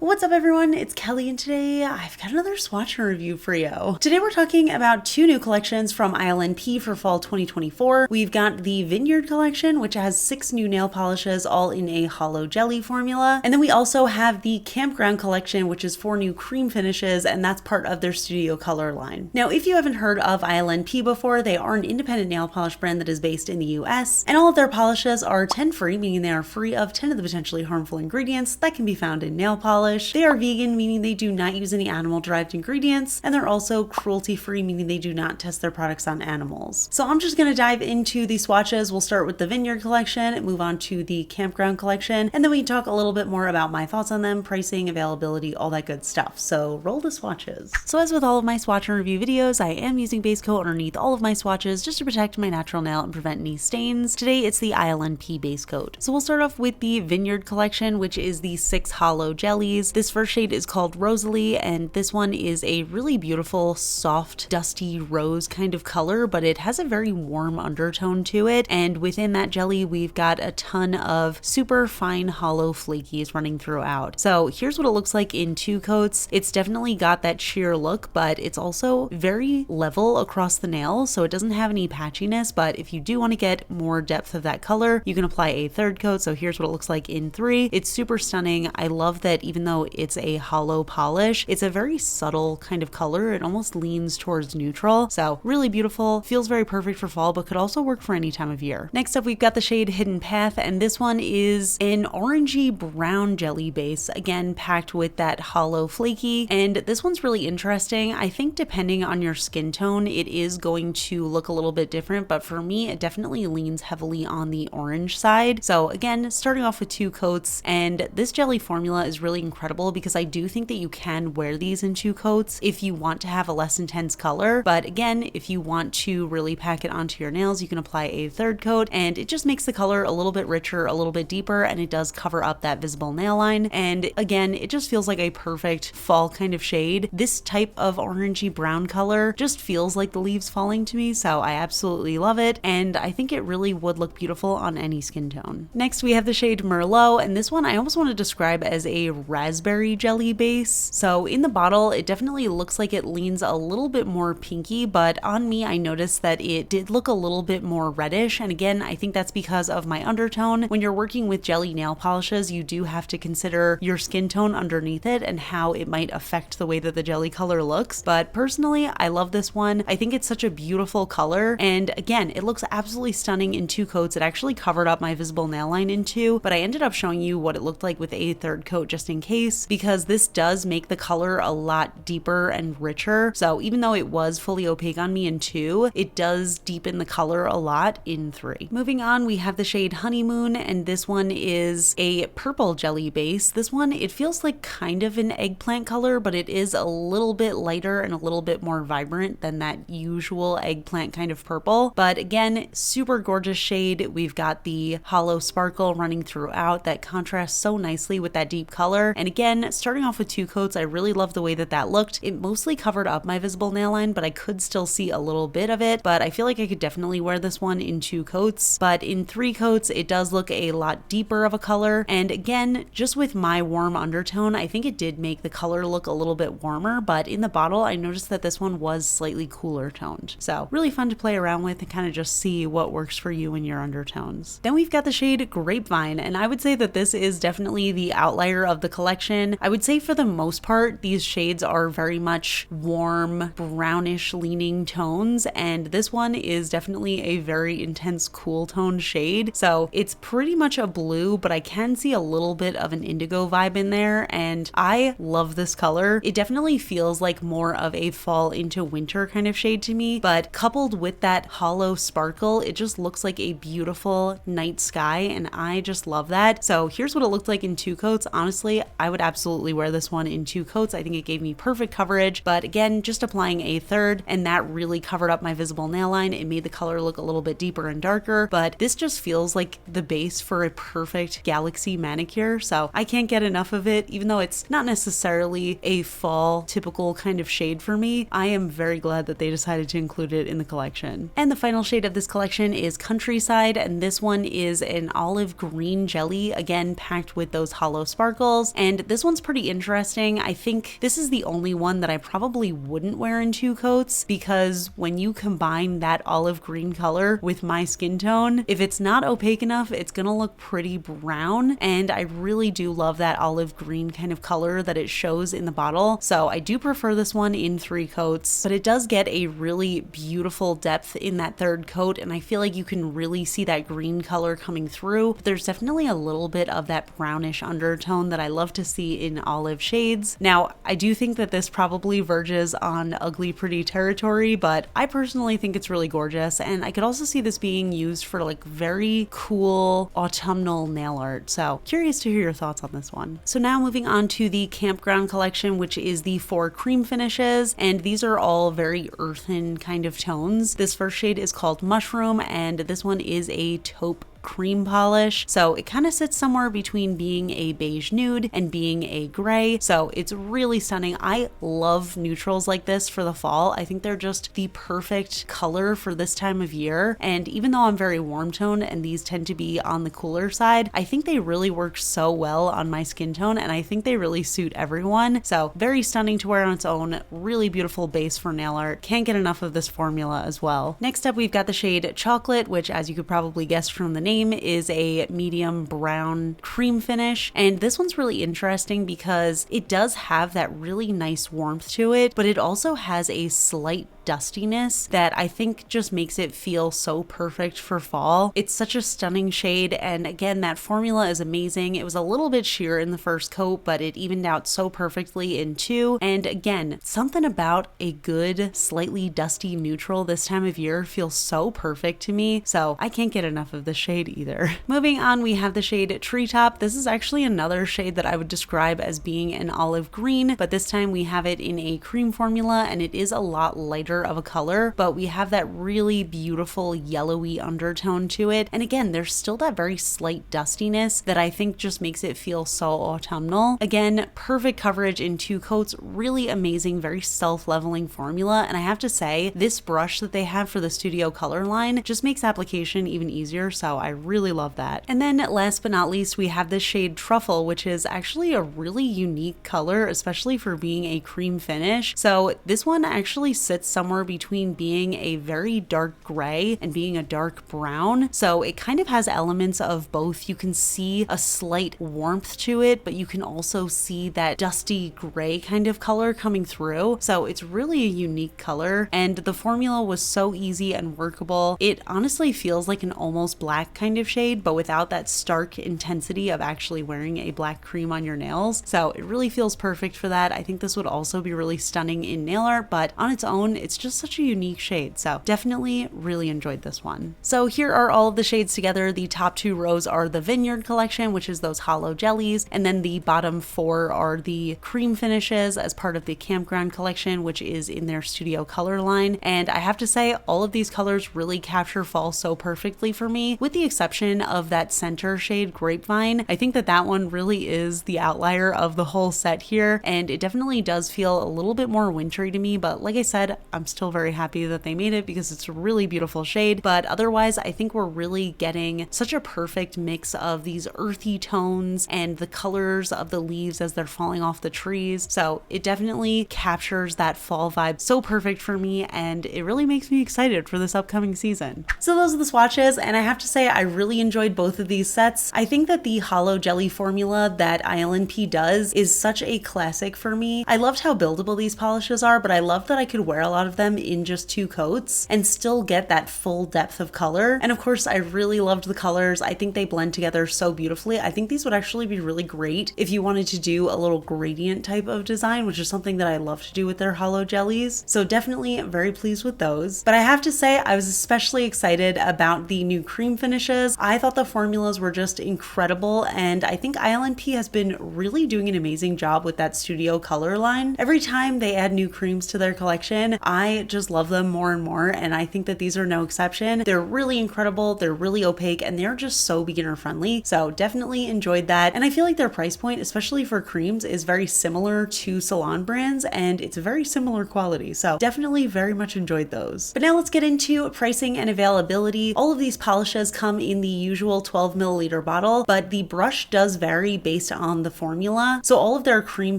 What's up everyone, it's Kelly and today I've got another swatch review for you. Today we're talking about two new collections from ILNP for fall 2024. We've got the Vineyard Collection, which has 6 new nail polishes all in a hollow jelly formula. And then we also have the Campground Collection, which is 4 new cream finishes, and that's part of their studio color line. Now, if you haven't heard of ILNP before, they are an independent nail polish brand that is based in the US, and all of their polishes are 10 free, meaning they are free of 10 of the potentially harmful ingredients that can be found in nail polish. They are vegan, meaning they do not use any animal-derived ingredients, and they're also cruelty-free, meaning they do not test their products on animals. So I'm just going to dive into the swatches. We'll start with the Vineyard Collection and move on to the Campground Collection, and then we can talk a little bit more about my thoughts on them, pricing, availability, all that good stuff. So roll the swatches. So as with all of my swatch and review videos, I am using base coat underneath all of my swatches just to protect my natural nail and prevent any stains. Today it's the ILNP base coat. So we'll start off with the Vineyard Collection, which is the 6 hollow jellies. This first shade is called Rosalie, and this one is a really beautiful, soft, dusty rose kind of color, but it has a very warm undertone to it. And within that jelly, we've got a ton of super fine hollow flakies running throughout. So here's what it looks like in 2 coats. It's definitely got that sheer look, but it's also very level across the nail, so it doesn't have any patchiness. But if you do want to get more depth of that color, you can apply a 3rd coat. So here's what it looks like in 3. It's super stunning. I love that even though it's a hollow polish, it's a very subtle kind of color. It almost leans towards neutral. So really beautiful, feels very perfect for fall, but could also work for any time of year. Next up, we've got the shade Hidden Path, and this one is an orangey brown jelly base, again packed with that hollow flaky. And this one's really interesting. I think depending on your skin tone, it is going to look a little bit different, but for me, it definitely leans heavily on the orange side. So again, starting off with 2 coats, and this jelly formula is really incredible because I do think that you can wear these in 2 coats if you want to have a less intense color. But again, if you want to really pack it onto your nails, you can apply a 3rd coat, and it just makes the color a little bit richer, a little bit deeper, and it does cover up that visible nail line. And again, it just feels like a perfect fall kind of shade. This type of orangey brown color just feels like the leaves falling to me, so I absolutely love it, and I think it really would look beautiful on any skin tone. Next, we have the shade Merlot, and this one I almost want to describe as a raspberry jelly base. So in the bottle, it definitely looks like it leans a little bit more pinky, but on me, I noticed that it did look a little bit more reddish. And again, I think that's because of my undertone. When you're working with jelly nail polishes, you do have to consider your skin tone underneath it and how it might affect the way that the jelly color looks. But personally, I love this one. I think it's such a beautiful color. And again, it looks absolutely stunning in 2 coats. It actually covered up my visible nail line in 2, but I ended up showing you what it looked like with a 3rd coat just in case, because this does make the color a lot deeper and richer. So even though it was fully opaque on me in 2, it does deepen the color a lot in 3. Moving on, we have the shade Honeymoon, and this one is a purple jelly base. This one, it feels like kind of an eggplant color, but it is a little bit lighter and a little bit more vibrant than that usual eggplant kind of purple. But again, super gorgeous shade. We've got the hollow sparkle running throughout that contrasts so nicely with that deep color. And again, starting off with 2 coats, I really love the way that that looked. It mostly covered up my visible nail line, but I could still see a little bit of it. But I feel like I could definitely wear this one in 2 coats. But in 3 coats, it does look a lot deeper of a color. And again, just with my warm undertone, I think it did make the color look a little bit warmer. But in the bottle, I noticed that this one was slightly cooler toned. So really fun to play around with and kind of just see what works for you in your undertones. Then we've got the shade Grapevine, and I would say that this is definitely the outlier of the collection. I would say for the most part, these shades are very much warm, brownish leaning tones, and this one is definitely a very intense cool tone shade. So it's pretty much a blue, but I can see a little bit of an indigo vibe in there, and I love this color. It definitely feels like more of a fall into winter kind of shade to me, but coupled with that hollow sparkle, it just looks like a beautiful night sky, and I just love that. So here's what it looked like in 2 coats. Honestly, I would absolutely wear this one in 2 coats. I think it gave me perfect coverage, but again, just applying a 3rd, and that really covered up my visible nail line. It made the color look a little bit deeper and darker, but this just feels like the base for a perfect galaxy manicure. So I can't get enough of it, even though it's not necessarily a fall typical kind of shade for me. I am very glad that they decided to include it in the collection. And the final shade of this collection is Countryside, and this one is an olive green jelly, again packed with those hollow sparkles. And and this one's pretty interesting. I think this is the only one that I probably wouldn't wear in 2 coats, because when you combine that olive green color with my skin tone, if it's not opaque enough, it's gonna look pretty brown, and I really do love that olive green kind of color that it shows in the bottle. So I do prefer this one in 3 coats, but it does get a really beautiful depth in that 3rd coat, and I feel like you can really see that green color coming through. There's definitely a little bit of that brownish undertone that I love to see in olive shades. Now, I do think that this probably verges on ugly pretty territory, but I personally think it's really gorgeous, and I could also see this being used for like very cool autumnal nail art. So curious to hear your thoughts on this one. So now moving on to the Campground Collection, which is the 4 cream finishes, and these are all very earthen kind of tones. This first shade is called Mushroom, and this one is a taupe cream polish. So it kind of sits somewhere between being a beige nude and being a gray. So it's really stunning. I love neutrals like this for the fall. I think they're just the perfect color for this time of year. And even though I'm very warm toned and these tend to be on the cooler side, I think they really work so well on my skin tone, and I think they really suit everyone. So very stunning to wear on its own. Really beautiful base for nail art. Can't get enough of this formula as well. Next up, we've got the shade Chocolate, which, as you could probably guess from the name, is a medium brown cream finish. And this one's really interesting because it does have that really nice warmth to it, but it also has a slight dustiness that I think just makes it feel so perfect for fall. It's such a stunning shade, and again, that formula is amazing. It was a little bit sheer in the first coat, but it evened out so perfectly in 2. And again, something about a good slightly dusty neutral this time of year feels so perfect to me, so I can't get enough of this shade either. Moving on, we have the shade Treetop. This is actually another shade that I would describe as being an olive green, but this time we have it in a cream formula, and it is a lot lighter of a color, but we have that really beautiful yellowy undertone to it. And again, there's still that very slight dustiness that I think just makes it feel so autumnal. Again, perfect coverage in 2 coats, really amazing, very self-leveling formula. And I have to say, this brush that they have for the Studio Color line just makes application even easier, so I really love that. And then last but not least, we have this shade Truffle, which is actually a really unique color, especially for being a cream finish. So this one actually sits somewhere between being a very dark gray and being a dark brown. So it kind of has elements of both. You can see a slight warmth to it, but you can also see that dusty gray kind of color coming through. So it's really a unique color, and the formula was so easy and workable. It honestly feels like an almost black kind of shade, but without that stark intensity of actually wearing a black cream on your nails. So it really feels perfect for that. I think this would also be really stunning in nail art, but on its own, it's just such a unique shade. So definitely really enjoyed this one. So here are all of the shades together. The top 2 rows are the Vineyard Collection, which is those hollow jellies, and then the bottom 4 are the cream finishes as part of the Campground Collection, which is in their Studio Color line. And I have to say, all of these colors really capture fall so perfectly for me, with the exception of that center shade Grapevine. I think that that one really is the outlier of the whole set here, and it definitely does feel a little bit more wintry to me, but like I said, I'm still very happy that they made it because it's a really beautiful shade. But otherwise, I think we're really getting such a perfect mix of these earthy tones and the colors of the leaves as they're falling off the trees. So it definitely captures that fall vibe so perfect for me, and it really makes me excited for this upcoming season. So those are the swatches, and I have to say I really enjoyed both of these sets. I think that the hollow jelly formula that ILNP does is such a classic for me. I loved how buildable these polishes are, but I love that I could wear a lot of them in just 2 coats and still get that full depth of color. And of course, I really loved the colors. I think they blend together so beautifully. I think these would actually be really great if you wanted to do a little gradient type of design, which is something that I love to do with their hollow jellies. So definitely very pleased with those. But I have to say, I was especially excited about the new cream finishes. I thought the formulas were just incredible, and I think ILNP has been really doing an amazing job with that Studio Color line. Every time they add new creams to their collection, I just love them more and more, and I think that these are no exception. They're really incredible, they're really opaque, and they're just so beginner friendly. So definitely enjoyed that. And I feel like their price point, especially for creams, is very similar to salon brands, and it's a very similar quality. So definitely very much enjoyed those. But now let's get into pricing and availability. All of these polishes come in the usual 12 milliliter bottle, but the brush does vary based on the formula. So all of their cream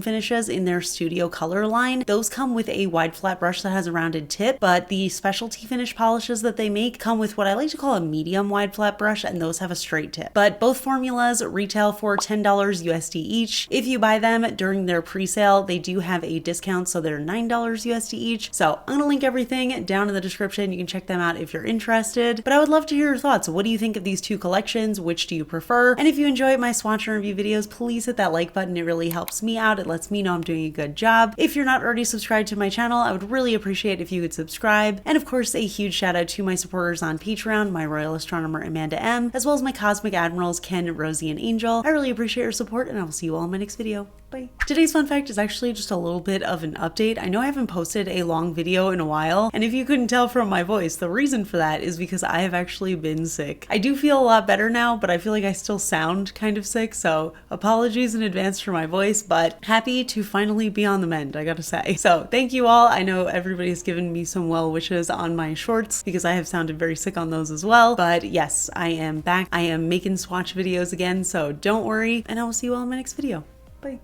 finishes in their Studio Color line, those come with a wide flat brush that has a rounded tip, but the specialty finish polishes that they make come with what I like to call a medium wide flat brush, and those have a straight tip. But both formulas retail for $10 USD each. If you buy them during their pre-sale, they do have a discount, so they're $9 USD each. So I'm gonna link everything down in the description. You can check them out if you're interested. But I would love to hear your thoughts. What do you think of these two collections? Which do you prefer? And if you enjoy my swatch and review videos, please hit that like button. It really helps me out. It lets me know I'm doing a good job. If you're not already subscribed to my channel, I would really appreciate if you could subscribe. And of course, a huge shout out to my supporters on Patreon, my Royal Astronomer Amanda M, as well as my Cosmic Admirals Ken, Rosie, and Angel. I really appreciate your support, and I will see you all in my next video. Bye. Today's fun fact is actually just a little bit of an update. I know I haven't posted a long video in a while, and if you couldn't tell from my voice, the reason for that is because I have actually been sick. I do feel a lot better now, but I feel like I still sound kind of sick, so apologies in advance for my voice, but happy to finally be on the mend, I gotta say. So thank you all. I know everybody's given me some well wishes on my shorts because I have sounded very sick on those as well, but yes, I am back. I am making swatch videos again, so don't worry, and I will see you all in my next video. Bye.